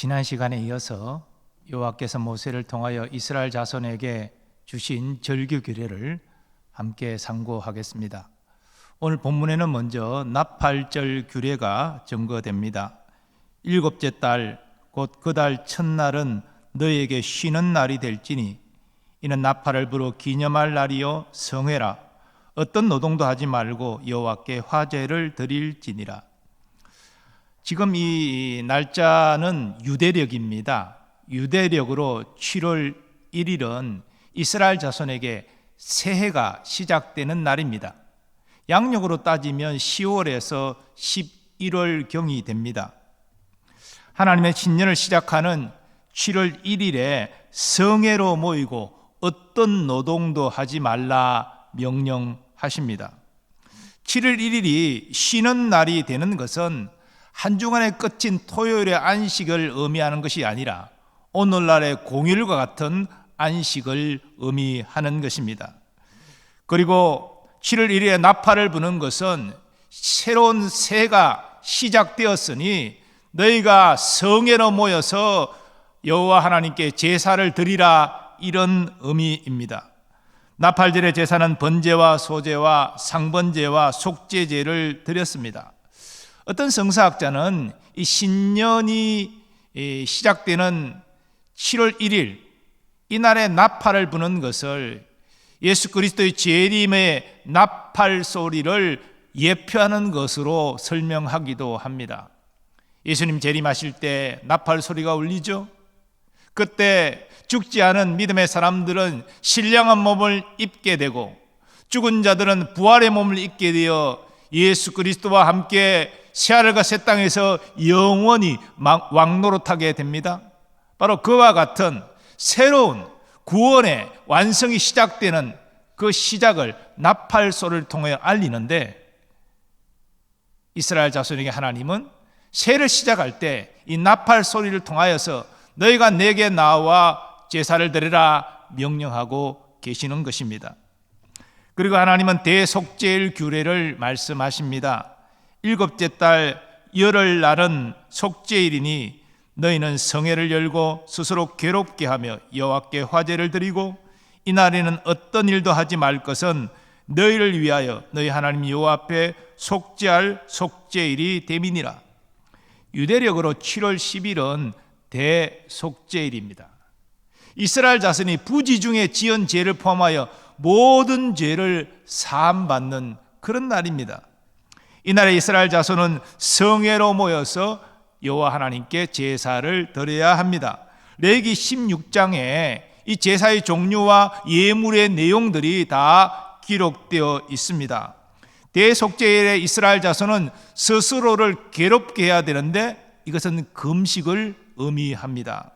지난 시간에 이어서 여호와께서 모세를 통하여 이스라엘 자손에게 주신 절규 규례를 함께 상고하겠습니다. 오늘 본문에는 먼저 나팔절 규례가 증거됩니다. 일곱째 달 곧 그 달 첫날은 너에게 쉬는 날이 될지니 이는 나팔을 불어 기념할 날이요 성회라. 어떤 노동도 하지 말고 여호와께 화제를 드릴지니라. 지금 이 날짜는 유대력입니다. 유대력으로 7월 1일은 이스라엘 자손에게 새해가 시작되는 날입니다. 양력으로 따지면 10월에서 11월경이 됩니다. 하나님의 신년을 시작하는 7월 1일에 성회로 모이고 어떤 노동도 하지 말라 명령하십니다. 7월 1일이 쉬는 날이 되는 것은 한 주간의 끝인 토요일의 안식을 의미하는 것이 아니라 오늘날의 공휴일과 같은 안식을 의미하는 것입니다. 그리고 7월 1일에 나팔을 부는 것은 새로운 새해가 시작되었으니 너희가 성회로 모여서 여호와 하나님께 제사를 드리라, 이런 의미입니다. 나팔절의 제사는 번제와 소제와 상번제와 속죄제를 드렸습니다. 어떤 성사학자는 이 신년이 시작되는 7월 1일 이날에 나팔을 부는 것을 예수 그리스도의 재림의 나팔 소리를 예표하는 것으로 설명하기도 합니다. 예수님 재림하실 때 나팔 소리가 울리죠. 그때 죽지 않은 믿음의 사람들은 신령한 몸을 입게 되고 죽은 자들은 부활의 몸을 입게 되어 예수 그리스도와 함께 새하늘과 새 땅에서 영원히 왕노릇하게 됩니다. 바로 그와 같은 새로운 구원의 완성이 시작되는 그 시작을 나팔 소리를 통해 알리는데, 이스라엘 자손에게 하나님은 새해를 시작할 때 이 나팔 소리를 통하여서 너희가 내게 나와 제사를 드리라 명령하고 계시는 것입니다. 그리고 하나님은 대속죄일 규례를 말씀하십니다. 일곱째 달 열흘날은 속죄일이니 너희는 성회를 열고 스스로 괴롭게 하며 여호와께 화제를 드리고 이날에는 어떤 일도 하지 말 것은 너희를 위하여 너희 하나님 여호와 앞에 속죄할 속죄일이 됨이니라. 유대력으로 7월 10일은 대속죄일입니다. 이스라엘 자손이 부지 중에 지은 죄를 포함하여 모든 죄를 사함받는 그런 날입니다. 이날에 이스라엘 자손은 성회로 모여서 여호와 하나님께 제사를 드려야 합니다. 레위기 16장에 이 제사의 종류와 예물의 내용들이 다 기록되어 있습니다. 대속죄일에 이스라엘 자손은 스스로를 괴롭게 해야 되는데 이것은 금식을 의미합니다.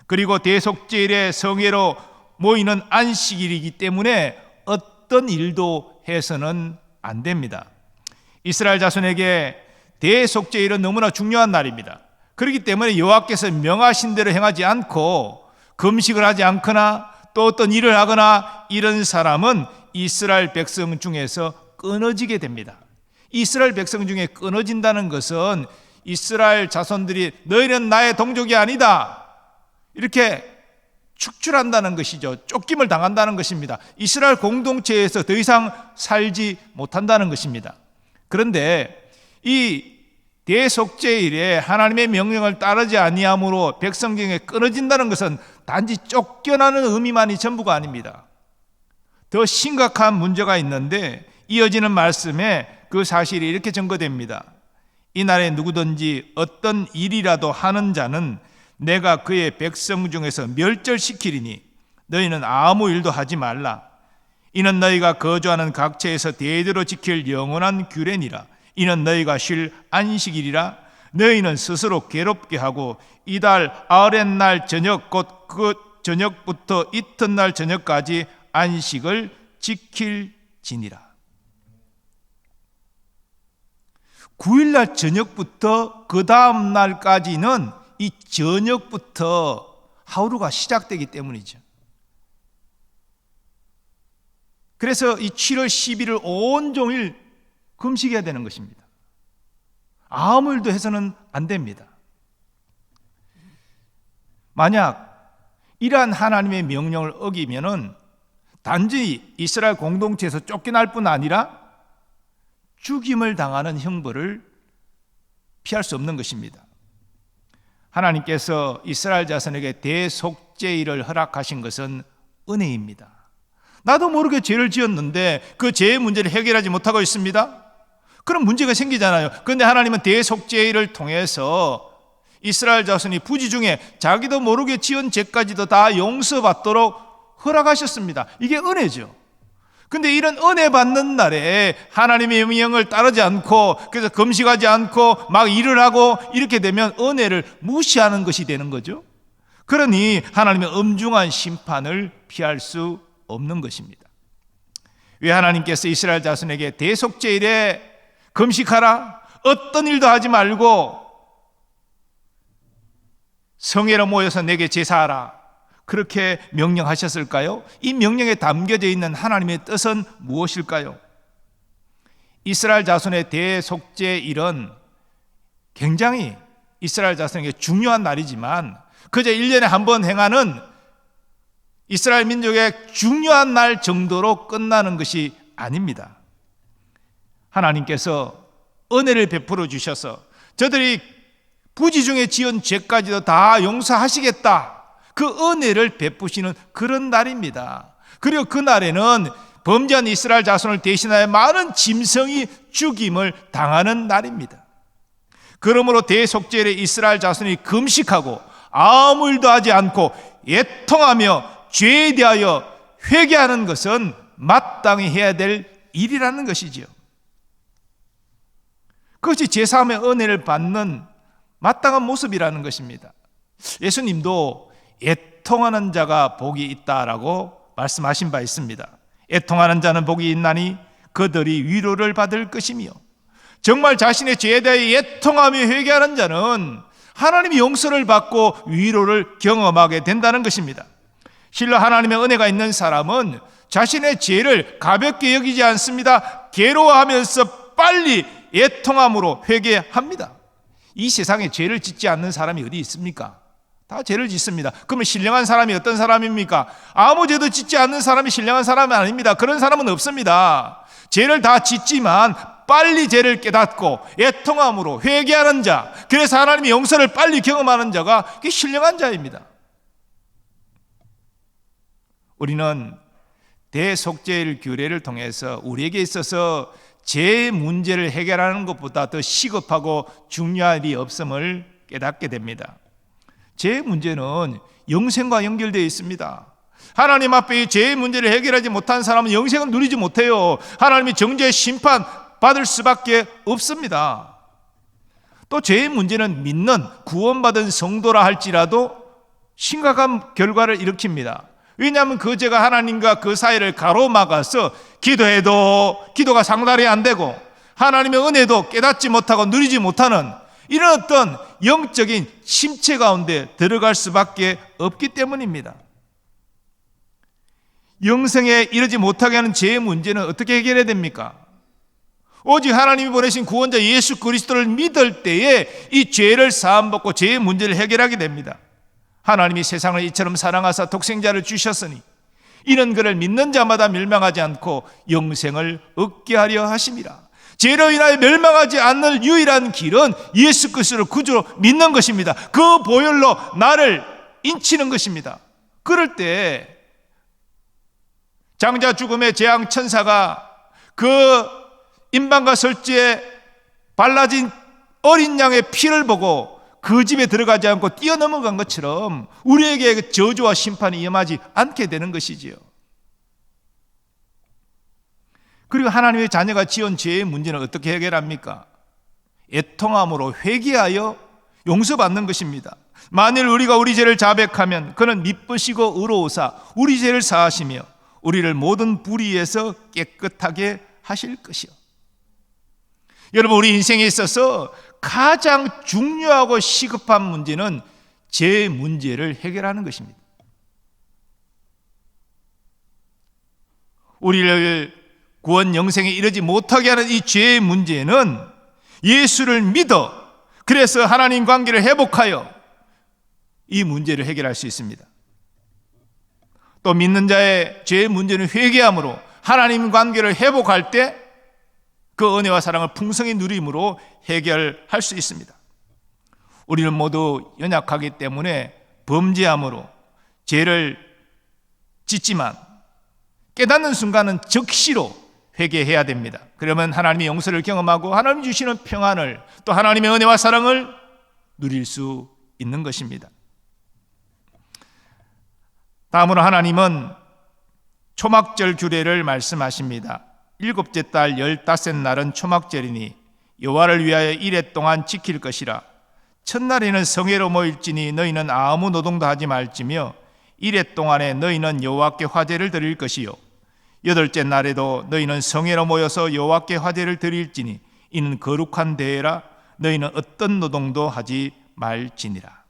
그리고 대속죄일에 성회로 모이는 안식일이기 때문에 어떤 일도 해서는 안 됩니다. 이스라엘 자손에게 대속죄일은 너무나 중요한 날입니다. 그렇기 때문에 여호와께서 명하신 대로 행하지 않고 금식을 하지 않거나 또 어떤 일을 하거나 이런 사람은 이스라엘 백성 중에서 끊어지게 됩니다. 이스라엘 백성 중에 끊어진다는 것은 이스라엘 자손들이 너희는 나의 동족이 아니다 이렇게 축출한다는 것이죠. 쫓김을 당한다는 것입니다. 이스라엘 공동체에서 더 이상 살지 못한다는 것입니다. 그런데 이 대속죄일에 하나님의 명령을 따르지 아니함으로 백성 중에 끊어진다는 것은 단지 쫓겨나는 의미만이 전부가 아닙니다. 더 심각한 문제가 있는데 이어지는 말씀에 그 사실이 이렇게 증거됩니다. 이날에 누구든지 어떤 일이라도 하는 자는 내가 그의 백성 중에서 멸절시키리니 너희는 아무 일도 하지 말라. 이는 너희가 거주하는 각처에서 대대로 지킬 영원한 규례니라. 이는 너희가 쉴 안식일이라. 너희는 스스로 괴롭게 하고 이달 아흐렛날 저녁 곧 그 저녁부터 이튿날 저녁까지 안식을 지킬지니라. 9일날 저녁부터 그 다음 날까지는 이 저녁부터 하루가 시작되기 때문이죠. 그래서 이 7월 10일을 온종일 금식해야 되는 것입니다. 아무 일도 해서는 안 됩니다. 만약 이러한 하나님의 명령을 어기면은 단지 이스라엘 공동체에서 쫓겨날 뿐 아니라 죽임을 당하는 형벌을 피할 수 없는 것입니다. 하나님께서 이스라엘 자손에게 대속죄일을 허락하신 것은 은혜입니다. 나도 모르게 죄를 지었는데 그 죄의 문제를 해결하지 못하고 있습니다. 그럼 문제가 생기잖아요. 그런데 하나님은 대속죄일을 통해서 이스라엘 자손이 부지 중에 자기도 모르게 지은 죄까지도 다 용서받도록 허락하셨습니다. 이게 은혜죠. 근데 이런 은혜 받는 날에 하나님의 명령을 따르지 않고, 그래서 금식하지 않고 막 일을 하고 이렇게 되면 은혜를 무시하는 것이 되는 거죠. 그러니 하나님의 엄중한 심판을 피할 수 없는 것입니다. 왜 하나님께서 이스라엘 자손에게 대속죄일에 금식하라, 어떤 일도 하지 말고 성회로 모여서 내게 제사하라, 그렇게 명령하셨을까요? 이 명령에 담겨져 있는 하나님의 뜻은 무엇일까요? 이스라엘 자손의 대속죄일은 굉장히 이스라엘 자손에게 중요한 날이지만 그저 1년에 한 번 행하는 이스라엘 민족의 중요한 날 정도로 끝나는 것이 아닙니다. 하나님께서 은혜를 베풀어 주셔서 저들이 부지 중에 지은 죄까지도 다 용서하시겠다, 그 은혜를 베푸시는 그런 날입니다. 그리고 그 날에는 범죄한 이스라엘 자손을 대신하여 많은 짐승이 죽임을 당하는 날입니다. 그러므로 대속죄일에 이스라엘 자손이 금식하고 아무 일도 하지 않고 애통하며 죄에 대하여 회개하는 것은 마땅히 해야 될 일이라는 것이지요. 그것이 제사함의 은혜를 받는 마땅한 모습이라는 것입니다. 예수님도 애통하는 자가 복이 있다라고 말씀하신 바 있습니다. 애통하는 자는 복이 있나니 그들이 위로를 받을 것이며, 정말 자신의 죄에 대해 애통하며 회개하는 자는 하나님의 용서를 받고 위로를 경험하게 된다는 것입니다. 실로 하나님의 은혜가 있는 사람은 자신의 죄를 가볍게 여기지 않습니다. 괴로워하면서 빨리 애통함으로 회개합니다. 이 세상에 죄를 짓지 않는 사람이 어디 있습니까? 다 죄를 짓습니다. 그러면 신령한 사람이 어떤 사람입니까? 아무 죄도 짓지 않는 사람이 신령한 사람이 아닙니다. 그런 사람은 없습니다. 죄를 다 짓지만 빨리 죄를 깨닫고 애통함으로 회개하는 자, 그래서 하나님의 용서를 빨리 경험하는 자가 그게 신령한 자입니다. 우리는 대속죄일 규례를 통해서 우리에게 있어서 죄의 문제를 해결하는 것보다 더 시급하고 중요한 일이 없음을 깨닫게 됩니다. 죄의 문제는 영생과 연결되어 있습니다. 하나님 앞에 이 죄의 문제를 해결하지 못한 사람은 영생을 누리지 못해요. 하나님이 정죄의 심판 받을 수밖에 없습니다. 또 죄의 문제는 믿는 구원받은 성도라 할지라도 심각한 결과를 일으킵니다. 왜냐하면 그 죄가 하나님과 그 사이를 가로막아서 기도해도 기도가 상달이 안 되고 하나님의 은혜도 깨닫지 못하고 누리지 못하는 이런 어떤 영적인 침체 가운데 들어갈 수밖에 없기 때문입니다. 영생에 이르지 못하게 하는 죄의 문제는 어떻게 해결해야 됩니까? 오직 하나님이 보내신 구원자 예수 그리스도를 믿을 때에 이 죄를 사함받고 죄의 문제를 해결하게 됩니다. 하나님이 세상을 이처럼 사랑하사 독생자를 주셨으니 이는 그를 믿는 자마다 멸망하지 않고 영생을 얻게 하려 하심이라. 죄로 인하여 멸망하지 않는 유일한 길은 예수 그리스도를 구주로 믿는 것입니다. 그 보혈로 나를 인치는 것입니다. 그럴 때 장자 죽음의 재앙 천사가 그 임방과 설주에 발라진 어린 양의 피를 보고 그 집에 들어가지 않고 뛰어넘어간 것처럼 우리에게 저주와 심판이 임하지 않게 되는 것이지요. 그리고 하나님의 자녀가 지은 죄의 문제는 어떻게 해결합니까? 애통함으로 회개하여 용서받는 것입니다. 만일 우리가 우리 죄를 자백하면 그는 미쁘시고 의로우사 우리 죄를 사하시며 우리를 모든 불의에서 깨끗하게 하실 것이요. 여러분, 우리 인생에 있어서 가장 중요하고 시급한 문제는 죄 문제를 해결하는 것입니다. 우리를 구원 영생에 이르지 못하게 하는 이 죄의 문제는 예수를 믿어 그래서 하나님 관계를 회복하여 이 문제를 해결할 수 있습니다. 또 믿는 자의 죄의 문제는 회개함으로 하나님 관계를 회복할 때 그 은혜와 사랑을 풍성히 누림으로 해결할 수 있습니다. 우리는 모두 연약하기 때문에 범죄함으로 죄를 짓지만 깨닫는 순간은 즉시로 회개해야 됩니다. 그러면 하나님의 용서를 경험하고 하나님 주시는 평안을, 또 하나님의 은혜와 사랑을 누릴 수 있는 것입니다. 다음으로 하나님은 초막절 규례를 말씀하십니다. 7째 달 15날은 초막절이니 여호와를 위하여 이레 동안 지킬 것이라. 첫날에는 성회로 모일지니 너희는 아무 노동도 하지 말지며 이레 동안에 너희는 여호와께 화제를 드릴 것이요 8째 날에도 너희는 성회로 모여서 여호와께 화제를 드릴지니 이는 거룩한 대회라. 너희는 어떤 노동도 하지 말지니라.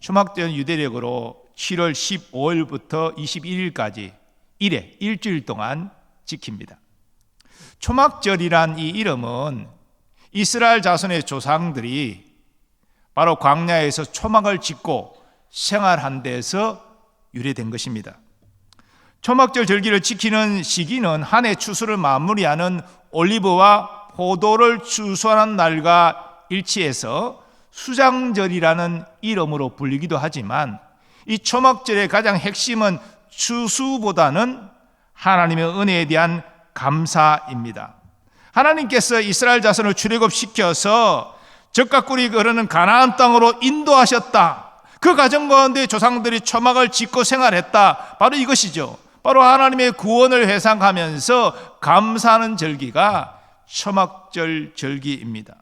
초막절은 유대력으로 7월 15일부터 21일까지 일주일 동안 지킵니다. 초막절이란 이 이름은 이스라엘 자손의 조상들이 바로 광야에서 초막을 짓고 생활한 데서 유래된 것입니다. 초막절 절기를 지키는 시기는 한 해 추수를 마무리하는 올리브와 포도를 추수하는 날과 일치해서 수장절이라는 이름으로 불리기도 하지만 이 초막절의 가장 핵심은 추수보다는 하나님의 은혜에 대한 감사입니다. 하나님께서 이스라엘 자손을 출애굽시켜서 젖과 꿀이 흐르는 가나안 땅으로 인도하셨다. 그 과정 가운데 조상들이 초막을 짓고 생활했다. 바로 이것이죠. 바로 하나님의 구원을 회상하면서 감사하는 절기가 초막절 절기입니다.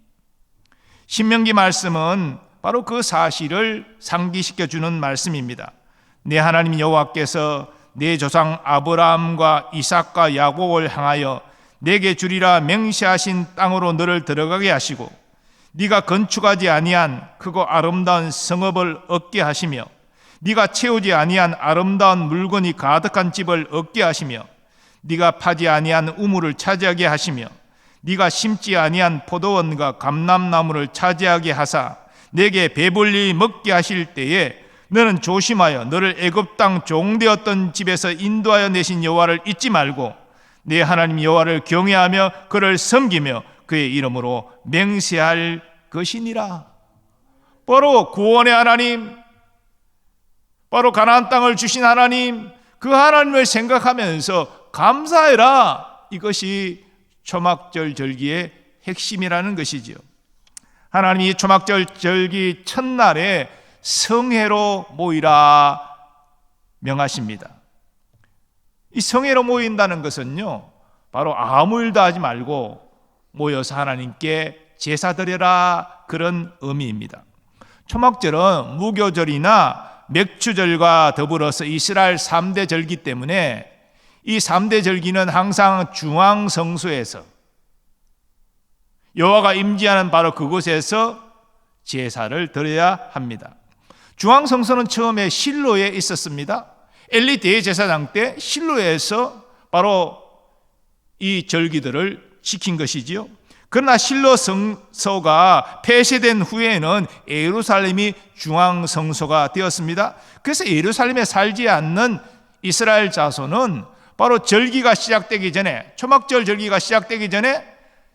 신명기 말씀은 바로 그 사실을 상기시켜주는 말씀입니다. 내 하나님 여호와께서 내 조상 아브라함과 이삭과 야곱을 향하여 내게 주리라 맹세하신 땅으로 너를 들어가게 하시고 네가 건축하지 아니한 크고 아름다운 성읍을 얻게 하시며 네가 채우지 아니한 아름다운 물건이 가득한 집을 얻게 하시며 네가 파지 아니한 우물을 차지하게 하시며 네가 심지 아니한 포도원과 감람나무를 차지하게 하사 내게 배불리 먹게 하실 때에 너는 조심하여 너를 애굽 땅 종되었던 집에서 인도하여 내신 여호와를 잊지 말고 내 하나님 여호와를 경외하며 그를 섬기며 그의 이름으로 맹세할 것이니라. 바로 구원의 하나님, 바로 가나안 땅을 주신 하나님, 그 하나님을 생각하면서 감사해라. 이것이 초막절 절기의 핵심이라는 것이지요. 하나님이 초막절 절기 첫날에 성회로 모이라 명하십니다. 이 성회로 모인다는 것은요, 바로 아무 일도 하지 말고 모여서 하나님께 제사 드려라, 그런 의미입니다. 초막절은 무교절이나 맥주절과 더불어서 이스라엘 3대 절기 때문에 이 3대 절기는 항상 중앙성소에서 여호와가 임재하는 바로 그곳에서 제사를 드려야 합니다. 중앙성소는 처음에 실로에 있었습니다. 엘리 대제사장 때 실로에서 바로 이 절기들을 지킨 것이지요. 그러나 실로 성소가 폐쇄된 후에는 예루살렘이 중앙성소가 되었습니다. 그래서 예루살렘에 살지 않는 이스라엘 자손은 바로 절기가 시작되기 전에, 초막절 절기가 시작되기 전에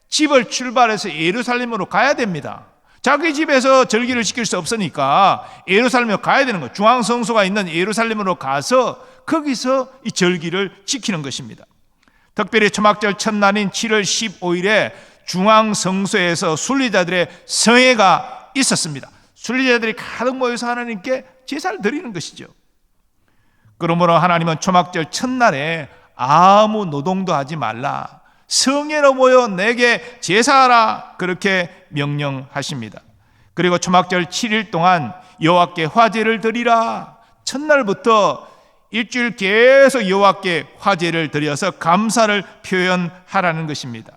집을 출발해서 예루살렘으로 가야 됩니다. 자기 집에서 절기를 지킬 수 없으니까 예루살렘으로 가야 되는 거예요. 중앙성소가 있는 예루살렘으로 가서 거기서 이 절기를 지키는 것입니다. 특별히 초막절 첫날인 7월 15일에 중앙성소에서 순리자들의 성회가 있었습니다. 순리자들이 가득 모여서 하나님께 제사를 드리는 것이죠. 그러므로 하나님은 초막절 첫날에 아무 노동도 하지 말라, 성회로 모여 내게 제사하라, 그렇게 명령하십니다. 그리고 초막절 7일 동안 여호와께 화제를 드리라. 첫날부터 일주일 계속 여호와께 화제를 드려서 감사를 표현하라는 것입니다.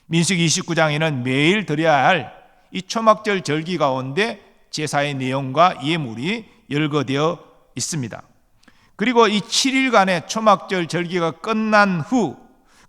민수기 29장에는 매일 드려야 할 이 초막절 절기 가운데 제사의 내용과 예물이 열거되어 있습니다. 그리고 이 7일간의 초막절 절기가 끝난 후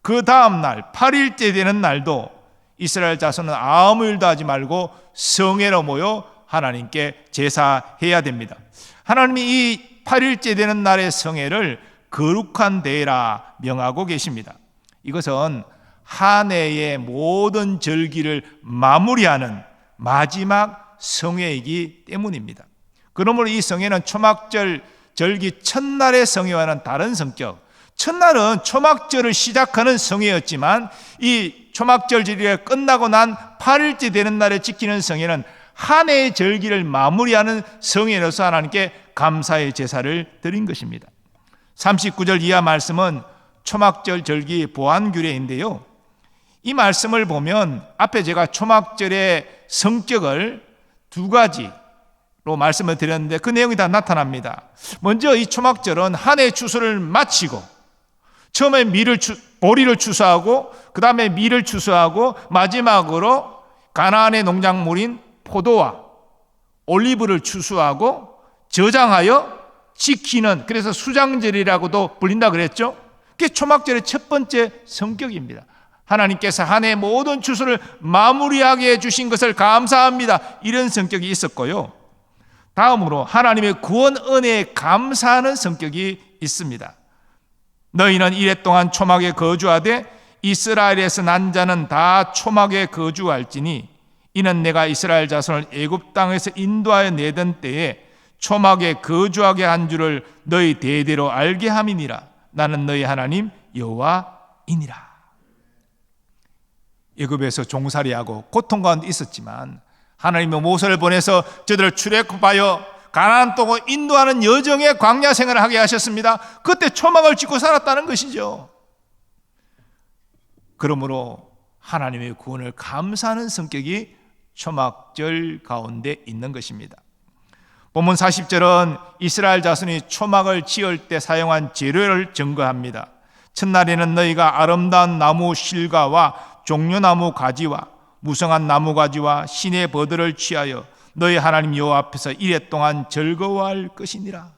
그 다음 날 8일째 되는 날도 이스라엘 자손은 아무 일도 하지 말고 성회로 모여 하나님께 제사해야 됩니다. 하나님이 이 8일째 되는 날의 성회를 거룩한 대회라 명하고 계십니다. 이것은 한 해의 모든 절기를 마무리하는 마지막 성회이기 때문입니다. 그러므로 이 성회는 초막절 절기 첫날의 성회와는 다른 성격, 첫날은 초막절을 시작하는 성회였지만 이 초막절 절기가 끝나고 난 8일째 되는 날에 지키는 성회는 한 해의 절기를 마무리하는 성회로서 하나님께 감사의 제사를 드린 것입니다. 39절 이하 말씀은 초막절 절기 보안규례인데요, 이 말씀을 보면 앞에 제가 초막절의 성격을 두 가지로 말씀을 드렸는데 그 내용이 다 나타납니다. 먼저 이 초막절은 한 해의 추수를 마치고 처음에 보리를 추수하고 그 다음에 밀을 추수하고 마지막으로 가나안의 농작물인 포도와 올리브를 추수하고 저장하여 지키는, 그래서 수장절이라고도 불린다 그랬죠. 그게 초막절의 첫 번째 성격입니다. 하나님께서 한 해의 모든 추수를 마무리하게 해주신 것을 감사합니다, 이런 성격이 있었고요. 다음으로 하나님의 구원 은혜에 감사하는 성격이 있습니다. 너희는 이래 동안 초막에 거주하되 이스라엘에서 난 자는 다 초막에 거주할지니 이는 내가 이스라엘 자손을 애굽 땅에서 인도하여 내던 때에 초막에 거주하게 한 줄을 너희 대대로 알게 함이니라. 나는 너희 하나님 여호와이니라. 애굽에서 종살이하고 고통 가운데 있었지만 하나님의 모세를 보내서 저들을 출애굽하여 가나안 땅으로 인도하는 여정의 광야 생활을 하게 하셨습니다. 그때 초막을 짓고 살았다는 것이죠. 그러므로 하나님의 구원을 감사하는 성격이 초막절 가운데 있는 것입니다. 본문 40절은 이스라엘 자손이 초막을 지을 때 사용한 재료를 증거합니다. 첫날에는 너희가 아름다운 나무 실과와 종려나무 가지와 무성한 나무 가지와 신의 버들을 취하여 너희 하나님 여호와 앞에서 이래 동안 즐거워할 것이니라.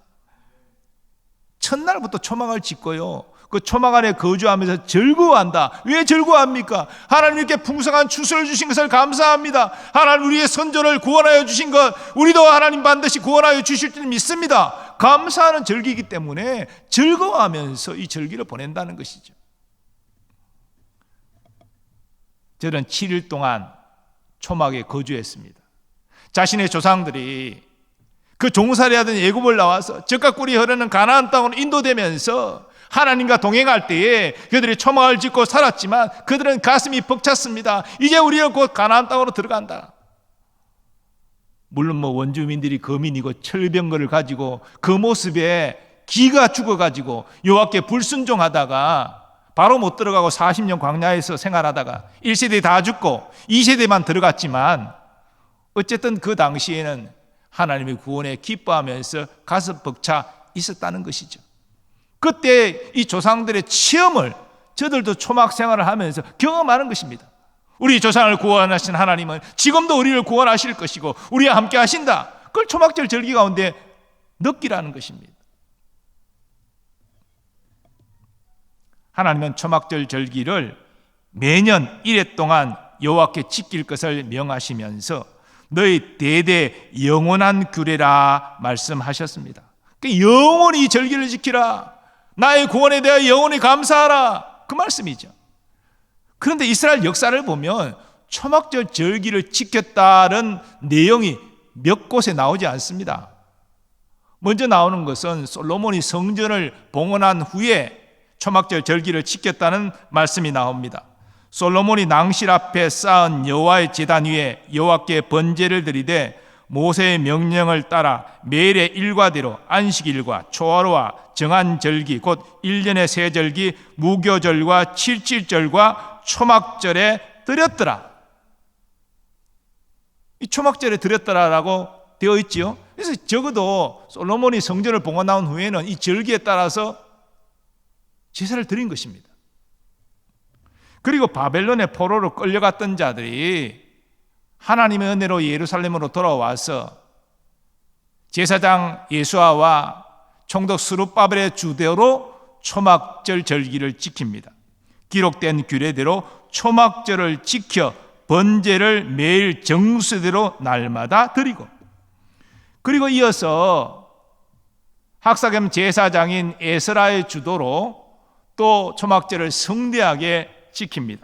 첫날부터 초막을 짓고요, 그 초막 안에 거주하면서 즐거워한다. 왜 즐거워합니까? 하나님 이렇게 풍성한 추수를 주신 것을 감사합니다. 하나님 우리의 선조를 구원하여 주신 것, 우리도 하나님 반드시 구원하여 주실 줄 믿습니다. 감사하는 절기이기 때문에 즐거워하면서 이 절기를 보낸다는 것이죠. 저는 7일 동안 초막에 거주했습니다. 자신의 조상들이 그 종살이하던 애굽을 나와서 젖과 꿀이 흐르는 가나안 땅으로 인도되면서 하나님과 동행할 때에 그들이 초막을 짓고 살았지만 그들은 가슴이 벅찼습니다. 이제 우리는 곧 가나안 땅으로 들어간다. 물론 원주민들이 거민이고 철병거를 가지고 그 모습에 기가 죽어가지고 여호와께 불순종하다가 바로 못 들어가고 40년 광야에서 생활하다가 1세대 다 죽고 2세대만 들어갔지만 어쨌든 그 당시에는 하나님의 구원에 기뻐하면서 가슴 벅차 있었다는 것이죠. 그때 이 조상들의 체험을 저들도 초막 생활을 하면서 경험하는 것입니다. 우리 조상을 구원하신 하나님은 지금도 우리를 구원하실 것이고 우리와 함께 하신다. 그걸 초막절 절기 가운데 느끼라는 것입니다. 하나님은 초막절 절기를 매년 이래 동안 여호와께 지킬 것을 명하시면서 너희 대대 영원한 규례라 말씀하셨습니다. 영원히 이 절기를 지키라. 나의 구원에 대하여 영원히 감사하라. 그 말씀이죠. 그런데 이스라엘 역사를 보면 초막절 절기를 지켰다는 내용이 몇 곳에 나오지 않습니다. 먼저 나오는 것은 솔로몬이 성전을 봉헌한 후에 초막절 절기를 지켰다는 말씀이 나옵니다. 솔로몬이 낭실 앞에 쌓은 여호와의 제단 위에 여호와께 번제를 드리되 모세의 명령을 따라 매일의 일과대로 안식일과 초하루와 정한 절기 곧 1년의 세 절기 무교절과 칠칠절과 초막절에 드렸더라. 이 초막절에 드렸더라라고 되어 있지요. 그래서 적어도 솔로몬이 성전을 봉헌한 후에는 이 절기에 따라서 제사를 드린 것입니다. 그리고 바벨론의 포로로 끌려갔던 자들이 하나님의 은혜로 예루살렘으로 돌아와서 제사장 예수아와 총독 스룹바벨의 주대로 초막절 절기를 지킵니다. 기록된 규례대로 초막절을 지켜 번제를 매일 정수대로 날마다 드리고 그리고 이어서 학사겸 제사장인 에스라의 주도로 또 초막절을 성대하게 지킵니다.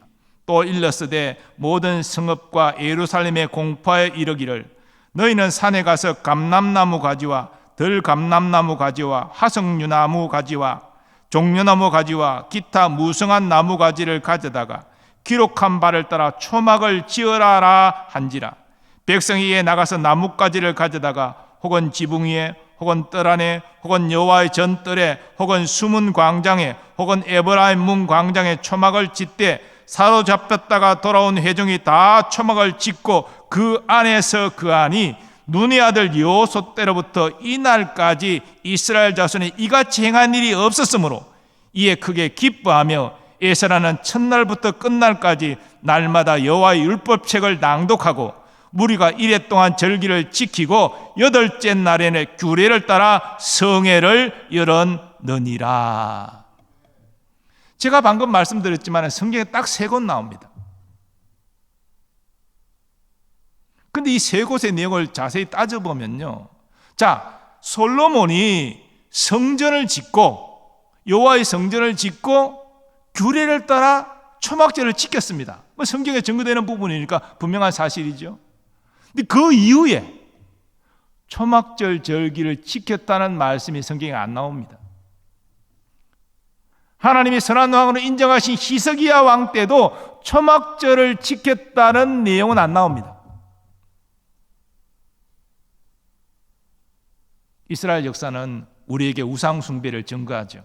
또 일러스되 모든 성읍과 예루살렘의 공포에 이르기를 너희는 산에 가서 감람나무 가지와 들감람나무 가지와 화석류나무 가지와 종려나무 가지와 기타 무성한 나무 가지를 가져다가 기록한 바를 따라 초막을 지으라 한지라. 백성이 이에 나가서 나뭇가지를 가져다가 혹은 지붕 위에 혹은 뜰 안에 혹은 여호와의 전뜰에 혹은 숨은 광장에 혹은 에브라임 문 광장에 초막을 짓되 사로잡혔다가 돌아온 회중이 다 초막을 짓고 그 안에서 거하니 눈의 아들 여호수 때로부터 이날까지 이스라엘 자손이 이같이 행한 일이 없었으므로 이에 크게 기뻐하며 에스라는 첫날부터 끝날까지 날마다 여호와의 율법책을 낭독하고 무리가 이레 동안 절기를 지키고 여덟째 날에는 규례를 따라 성회를 열었느니라. 제가 방금 말씀드렸지만 성경에 딱 3곳 나옵니다. 근데 이 3곳의 내용을 자세히 따져보면요, 자, 솔로몬이 성전을 짓고 여호와의 성전을 짓고 규례를 따라 초막절을 지켰습니다. 성경에 증거되는 부분이니까 분명한 사실이죠. 근데 그 이후에 초막절 절기를 지켰다는 말씀이 성경에 안 나옵니다. 하나님이 선한 왕으로 인정하신 히스기야 왕 때도 초막절을 지켰다는 내용은 안 나옵니다. 이스라엘 역사는 우리에게 우상 숭배를 증거하죠.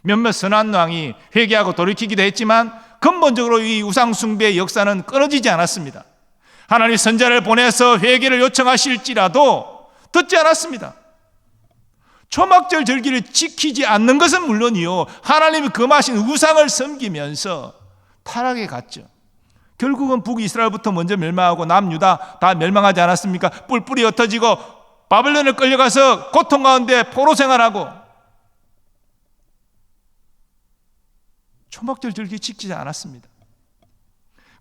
몇몇 선한 왕이 회개하고 돌이키기도 했지만 근본적으로 이 우상 숭배의 역사는 끊어지지 않았습니다. 하나님 선자를 보내서 회개를 요청하실지라도 듣지 않았습니다. 초막절 절기를 지키지 않는 것은 물론이요, 하나님이 금하신 우상을 섬기면서 타락에 갔죠. 결국은 북이스라엘부터 먼저 멸망하고 남유다 다 멸망하지 않았습니까? 뿔뿔이 흩어지고 바벨론을 끌려가서 고통 가운데 포로 생활하고 초막절 절기 지키지 않았습니다.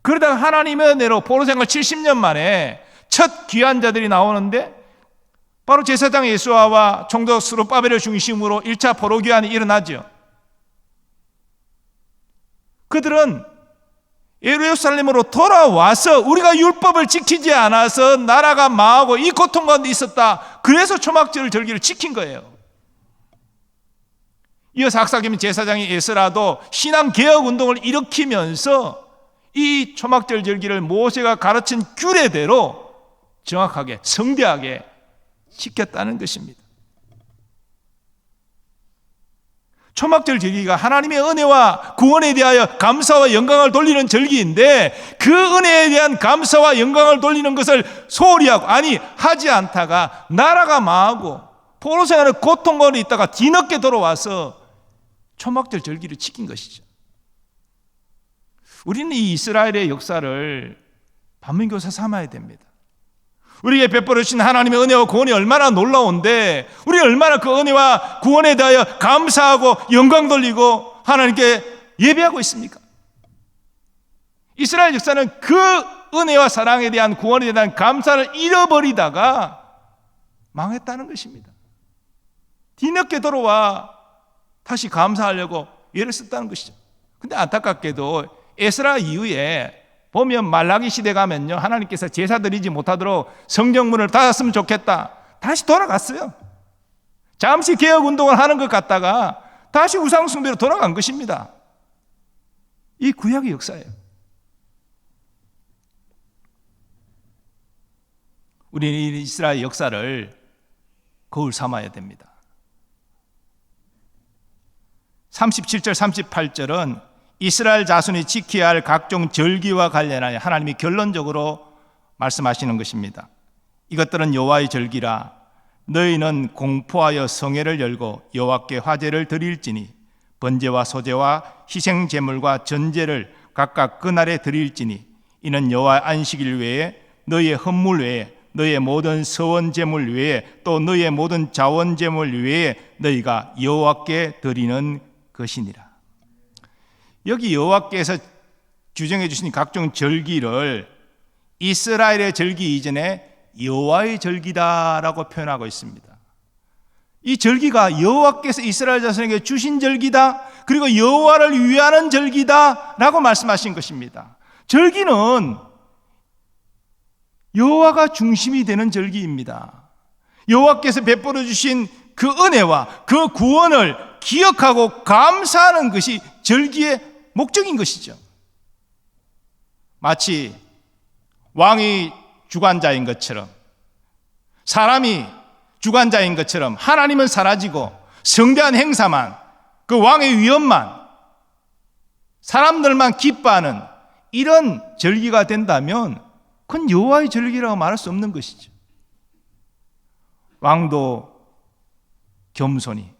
그러다가 하나님의 은혜로 포로 생활 70년 만에 첫 귀한 자들이 나오는데 바로 제사장 예수아와 총독 스룹바벨을 중심으로 1차 포로 귀환이 일어나죠. 그들은 예루살렘으로 돌아와서 우리가 율법을 지키지 않아서 나라가 망하고 이 고통 가운데 있었다, 그래서 초막절 절기를 지킨 거예요. 이어서 학사겸 제사장인 에스라도 신앙개혁 운동을 일으키면서 이 초막절 절기를 모세가 가르친 규례대로 정확하게 성대하게 지켰다는 것입니다. 초막절 절기가 하나님의 은혜와 구원에 대하여 감사와 영광을 돌리는 절기인데 그 은혜에 대한 감사와 영광을 돌리는 것을 소홀히 하고, 아니 하지 않다가 나라가 망하고 포로 생활의 고통 가운데 있다가 뒤늦게 돌아와서 초막절 절기를 지킨 것이죠. 우리는 이 이스라엘의 역사를 반면교사 삼아야 됩니다. 우리에게 베풀어 주신 하나님의 은혜와 구원이 얼마나 놀라운데 우리 얼마나 그 은혜와 구원에 대하여 감사하고 영광 돌리고 하나님께 예배하고 있습니까? 이스라엘 역사는 그 은혜와 사랑에 대한 구원에 대한 감사를 잃어버리다가 망했다는 것입니다. 뒤늦게 돌아와 다시 감사하려고 예를 썼다는 것이죠. 근데 안타깝게도 에스라 이후에 보면 말라기 시대 가면요, 하나님께서 제사 드리지 못하도록 성경문을 닫았으면 좋겠다, 다시 돌아갔어요. 잠시 개혁 운동을 하는 것 같다가 다시 우상 숭배로 돌아간 것입니다. 이 구약의 역사예요. 우리는 이스라엘 역사를 거울 삼아야 됩니다. 37절 38절은 이스라엘 자손이 지켜야 할 각종 절기와 관련하여 하나님이 결론적으로 말씀하시는 것입니다. 이것들은 여호와의 절기라. 너희는 공포하여 성회를 열고 여호와께 화제를 드릴지니 번제와 소제와 희생 제물과 전제를 각각 그날에 드릴지니 이는 여호와의 안식일 외에 너희의 헌물 외에 너희의 모든 서원 제물 외에 또 너희의 모든 자원 제물 외에 너희가 여호와께 드리는 것이니라. 여기 여호와께서 규정해 주신 각종 절기를 이스라엘의 절기 이전에 여호와의 절기다라고 표현하고 있습니다. 이 절기가 여호와께서 이스라엘 자손에게 주신 절기다, 그리고 여호와를 위하는 절기다라고 말씀하신 것입니다. 절기는 여호와가 중심이 되는 절기입니다. 여호와께서 베풀어 주신 그 은혜와 그 구원을 기억하고 감사하는 것이 절기의 목적인 것이죠. 마치 왕이 주관자인 것처럼, 사람이 주관자인 것처럼 하나님은 사라지고 성대한 행사만, 그 왕의 위엄만, 사람들만 기뻐하는 이런 절기가 된다면 그건 여호와의 절기라고 말할 수 없는 것이죠. 왕도 겸손히,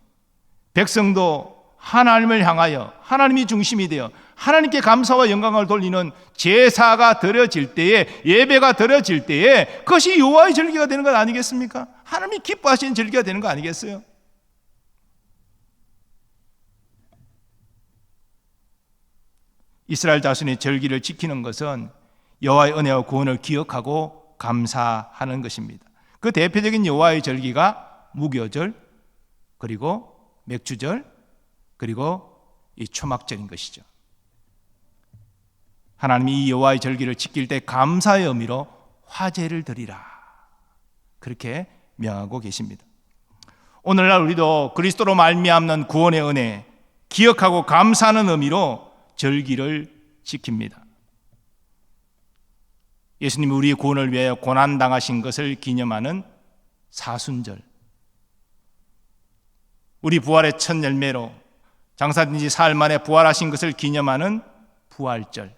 백성도 하나님을 향하여 하나님이 중심이 되어 하나님께 감사와 영광을 돌리는 제사가 드려질 때에, 예배가 드려질 때에 그것이 여호와의 절기가 되는 것 아니겠습니까? 하나님이 기뻐하시는 절기가 되는 거 아니겠어요? 이스라엘 자손이 절기를 지키는 것은 여호와의 은혜와 구원을 기억하고 감사하는 것입니다. 그 대표적인 여호와의 절기가 무교절, 그리고 맥주절, 그리고 이 초막절인 것이죠. 하나님이 이 여호와의 절기를 지킬 때 감사의 의미로 화제를 드리라, 그렇게 명하고 계십니다. 오늘날 우리도 그리스도로 말미암는 구원의 은혜, 기억하고 감사하는 의미로 절기를 지킵니다. 예수님이 우리의 구원을 위하여 고난당하신 것을 기념하는 사순절, 우리 부활의 첫 열매로 장사된 지 사흘 만에 부활하신 것을 기념하는 부활절,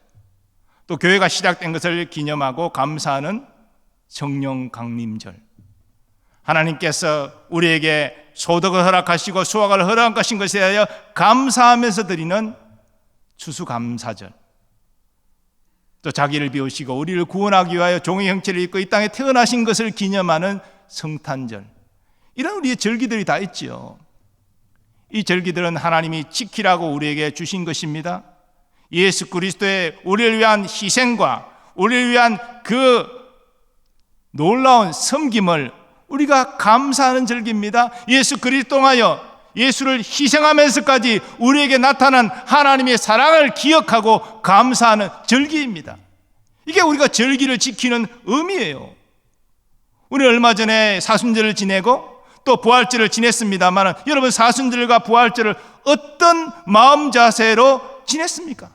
또 교회가 시작된 것을 기념하고 감사하는 성령 강림절, 하나님께서 우리에게 소득을 허락하시고 수확을 허락하신 것에 대하여 감사하면서 드리는 추수감사절, 또 자기를 비우시고 우리를 구원하기 위하여 종의 형체를 입고 이 땅에 태어나신 것을 기념하는 성탄절, 이런 우리의 절기들이 다 있지요. 이 절기들은 하나님이 지키라고 우리에게 주신 것입니다. 예수 그리스도의 우리를 위한 희생과 우리를 위한 그 놀라운 섬김을 우리가 감사하는 절기입니다. 예수 그리스도 통하여 예수를 희생하면서까지 우리에게 나타난 하나님의 사랑을 기억하고 감사하는 절기입니다. 이게 우리가 절기를 지키는 의미예요. 우리 얼마 전에 사순절을 지내고 또 부활절을 지냈습니다만, 여러분 사순절과 부활절을 어떤 마음 자세로 지냈습니까?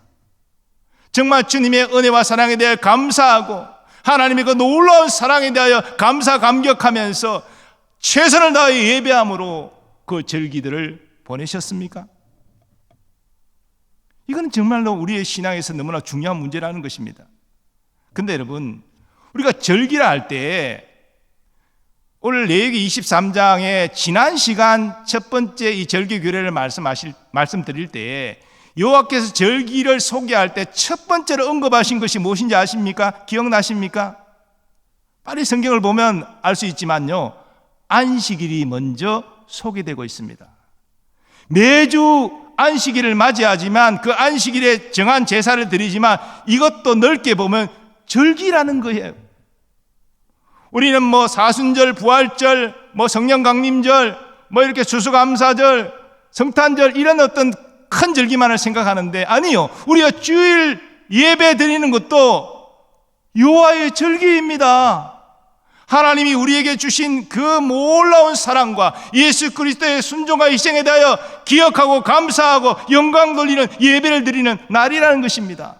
정말 주님의 은혜와 사랑에 대해 감사하고 하나님의 그 놀라운 사랑에 대하여 감사 감격하면서 최선을 다해 예배함으로 그 절기들을 보내셨습니까? 이건 정말로 우리의 신앙에서 너무나 중요한 문제라는 것입니다. 근데 여러분, 우리가 절기라 할 때 오늘 레위기 23장의 지난 시간 첫 번째 이 절기 규례를 말씀드릴 때 여호와께서 절기를 소개할 때 첫 번째로 언급하신 것이 무엇인지 아십니까? 기억나십니까? 빨리 성경을 보면 알 수 있지만요, 안식일이 먼저 소개되고 있습니다. 매주 안식일을 맞이하지만 그 안식일에 정한 제사를 드리지만 이것도 넓게 보면 절기라는 거예요. 우리는 뭐 사순절, 부활절, 뭐 성령 강림절, 뭐 이렇게 추수감사절, 성탄절 이런 어떤 큰 절기만을 생각하는데 아니요, 우리가 주일 예배 드리는 것도 여호와의 절기입니다. 하나님이 우리에게 주신 그 놀라운 사랑과 예수 그리스도의 순종과 희생에 대하여 기억하고 감사하고 영광 돌리는 예배를 드리는 날이라는 것입니다.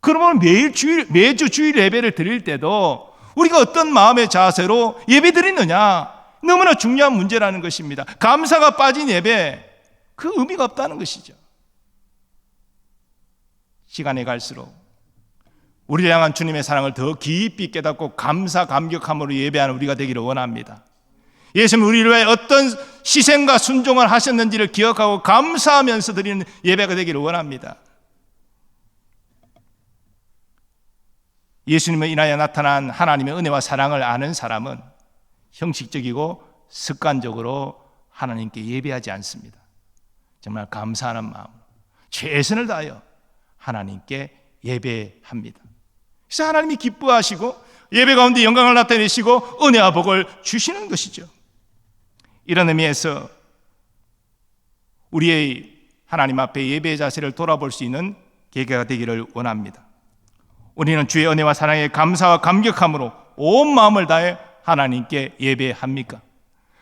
그러면 매주 주일 예배를 드릴 때도 우리가 어떤 마음의 자세로 예배 드리느냐, 너무나 중요한 문제라는 것입니다. 감사가 빠진 예배, 그 의미가 없다는 것이죠. 시간이 갈수록 우리를 향한 주님의 사랑을 더 깊이 깨닫고 감사 감격함으로 예배하는 우리가 되기를 원합니다. 예수님 우리를 위해 어떤 희생과 순종을 하셨는지를 기억하고 감사하면서 드리는 예배가 되기를 원합니다. 예수님을 인하여 나타난 하나님의 은혜와 사랑을 아는 사람은 형식적이고 습관적으로 하나님께 예배하지 않습니다. 정말 감사하는 마음, 최선을 다하여 하나님께 예배합니다. 그래서 하나님이 기뻐하시고 예배 가운데 영광을 나타내시고 은혜와 복을 주시는 것이죠. 이런 의미에서 우리의 하나님 앞에 예배의 자세를 돌아볼 수 있는 계기가 되기를 원합니다. 우리는 주의 은혜와 사랑에 감사와 감격함으로 온 마음을 다해 하나님께 예배합니까?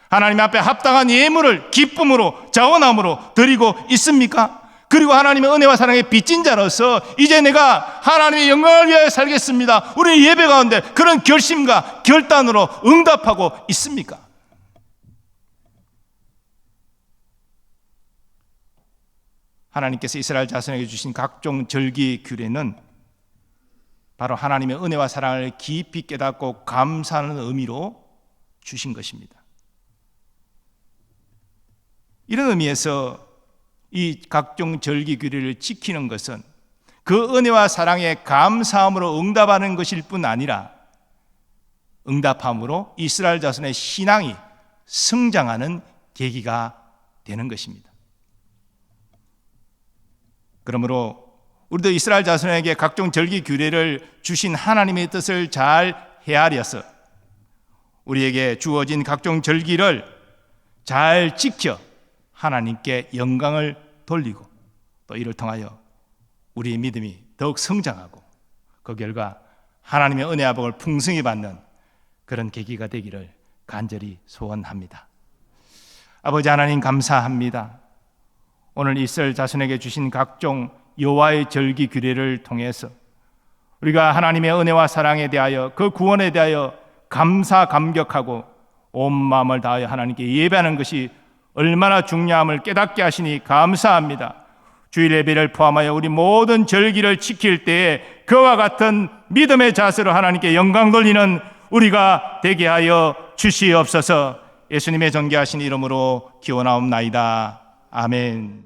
하나님 앞에 합당한 예물을 기쁨으로 자원함으로 드리고 있습니까? 그리고 하나님의 은혜와 사랑에 빚진 자로서 이제 내가 하나님의 영광을 위하여 살겠습니다, 우리 예배 가운데 그런 결심과 결단으로 응답하고 있습니까? 하나님께서 이스라엘 자손에게 주신 각종 절기 규례는 바로 하나님의 은혜와 사랑을 깊이 깨닫고 감사하는 의미로 주신 것입니다. 이런 의미에서 이 각종 절기 규례를 지키는 것은 그 은혜와 사랑에 감사함으로 응답하는 것일 뿐 아니라 응답함으로 이스라엘 자손의 신앙이 성장하는 계기가 되는 것입니다. 그러므로 우리도 이스라엘 자손에게 각종 절기 규례를 주신 하나님의 뜻을 잘 헤아려서 우리에게 주어진 각종 절기를 잘 지켜 하나님께 영광을 돌리고 또 이를 통하여 우리의 믿음이 더욱 성장하고 그 결과 하나님의 은혜와 복을 풍성히 받는 그런 계기가 되기를 간절히 소원합니다. 아버지 하나님, 감사합니다. 오늘 이스라엘 자손에게 주신 각종 여호와의 절기 규례를 통해서 우리가 하나님의 은혜와 사랑에 대하여 그 구원에 대하여 감사 감격하고 온 마음을 다하여 하나님께 예배하는 것이 얼마나 중요함을 깨닫게 하시니 감사합니다. 주일 예배를 포함하여 우리 모든 절기를 지킬 때에 그와 같은 믿음의 자세로 하나님께 영광 돌리는 우리가 되게 하여 주시옵소서. 예수님의 존귀하신 이름으로 기원하옵나이다. 아멘.